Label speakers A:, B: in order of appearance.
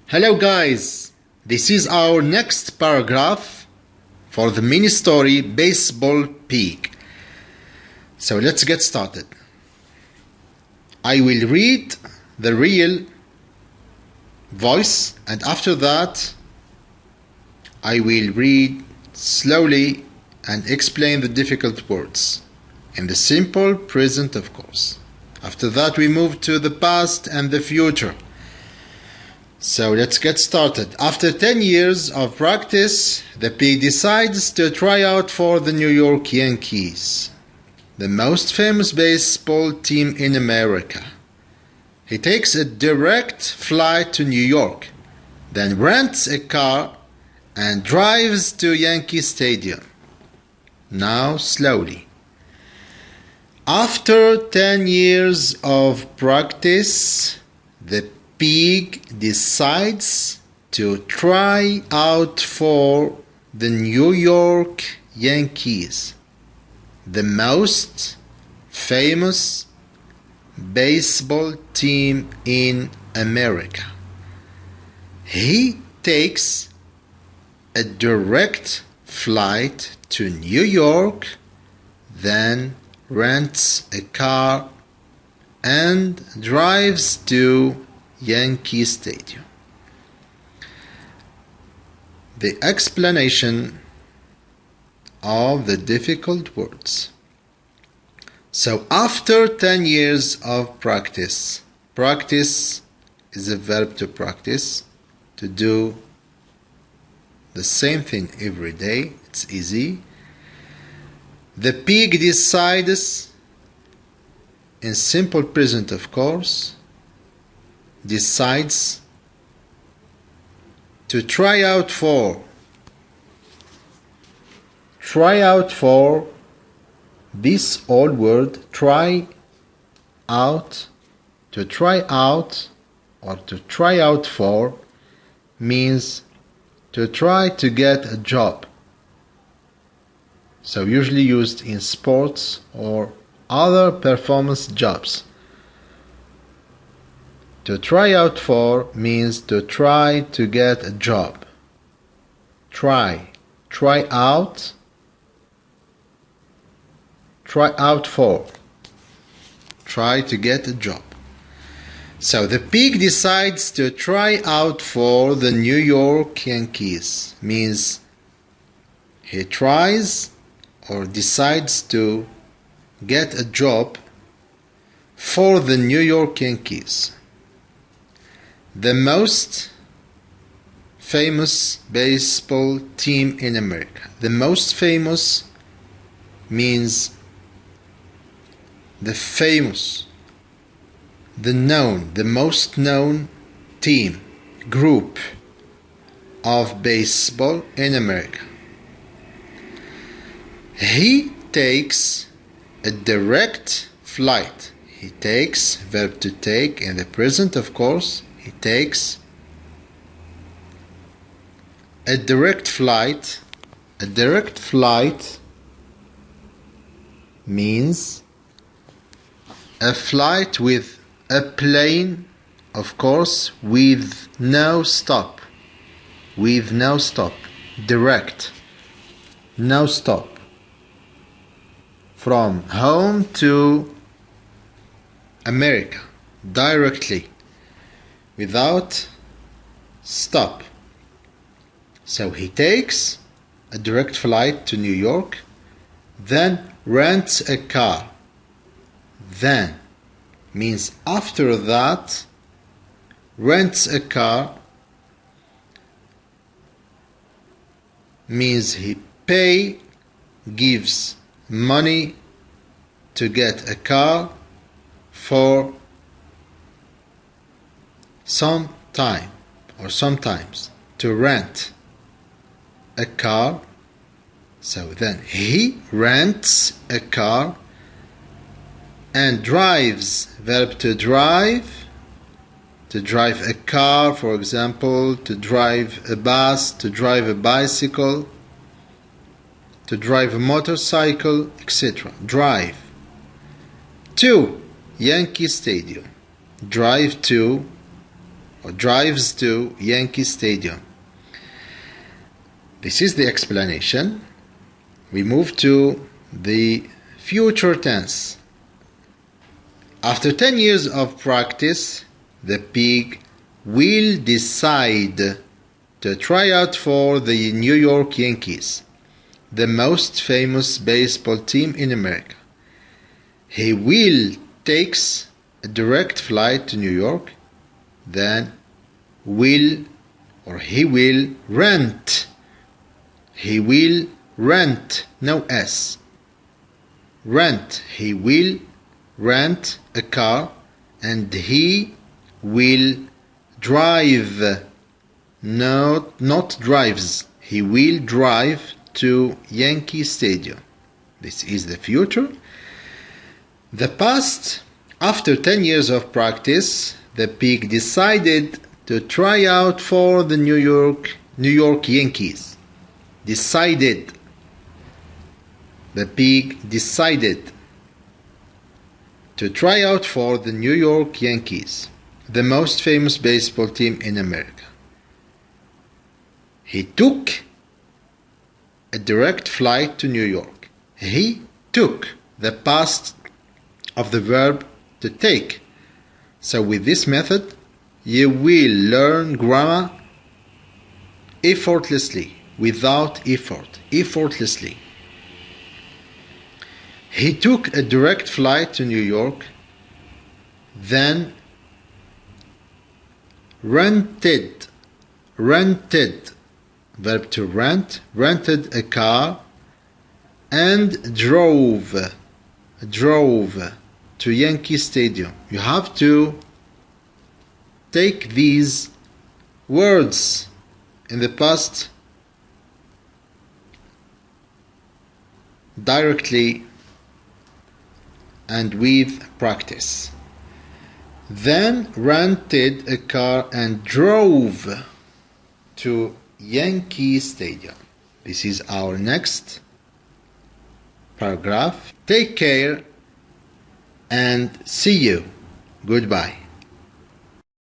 A: Hello guys, this is our next paragraph for the mini story Baseball Pig. So let's get started. I will read the real voice and after that I will read slowly and explain the difficult words in the simple present, of course. After that we move to the past and the future. So let's get started. After 10 years of practice, the pig decides to try out for the New York Yankees, the most famous baseball team in America. He takes a direct flight to New York, then rents a car and drives to Yankee Stadium. Now slowly. After 10 years of practice, the pig decides to try out for the New York Yankees, the most famous baseball team in America. He takes a direct flight to New York, then rents a car and drives to Yankee Stadium. The explanation of the difficult words. So after 10 years of practice is a verb to practice, to do the same thing every day. It's easy. The pig decides, in simple present of course, decides to try out for this old word try out. To try out or to try out for means to try to get a job, so usually used in sports or other performance jobs. To try out for means to try to get a job. Try out for, try to get a job. So the pig decides to try out for the New York Yankees, means he tries or decides to get a job for the New York Yankees, the most famous baseball team in America. The most famous means the famous, the known, the most known team, group of baseball in America. He takes a direct flight. He takes, verb to take in the present of course. He takes a direct flight. A direct flight means a flight with a plane, of course, with no stop. With no stop. Direct. No stop. From home to America. Directly. Without stop. So he takes a direct flight to New York, then rents a car. Then means after that, rents a car means he gives money to get a car for some time or sometimes to rent a car. So then he rents a car and drives, verb to drive a car, for example, to drive a bus, to drive a bicycle, to drive a motorcycle, etc. Drive to Yankee Stadium. Drive to or drives to Yankee Stadium. This is the explanation. We move to the future tense. After 10 years of practice, the pig will decide to try out for the New York Yankees, the most famous baseball team in America. He will takes a direct flight to New York, then he will rent. He will rent, no S. Rent. He will rent a car and he will drive. Not drives. He will drive to Yankee Stadium. This is the future. The past, after 10 years of practice, the pig decided to try out for the New York Yankees. Decided. The pig decided to try out for the New York Yankees, the most famous baseball team in America. He took a direct flight to New York. He took, the past of the verb to take. So with this method, you will learn grammar effortlessly, without effort, effortlessly. He took a direct flight to New York, then rented, verb to rent, rented a car and drove to Yankee Stadium. You have to take these words in the past directly and with practice. Then rented a car and drove to Yankee Stadium. This is our next paragraph. Take care and see you. Goodbye.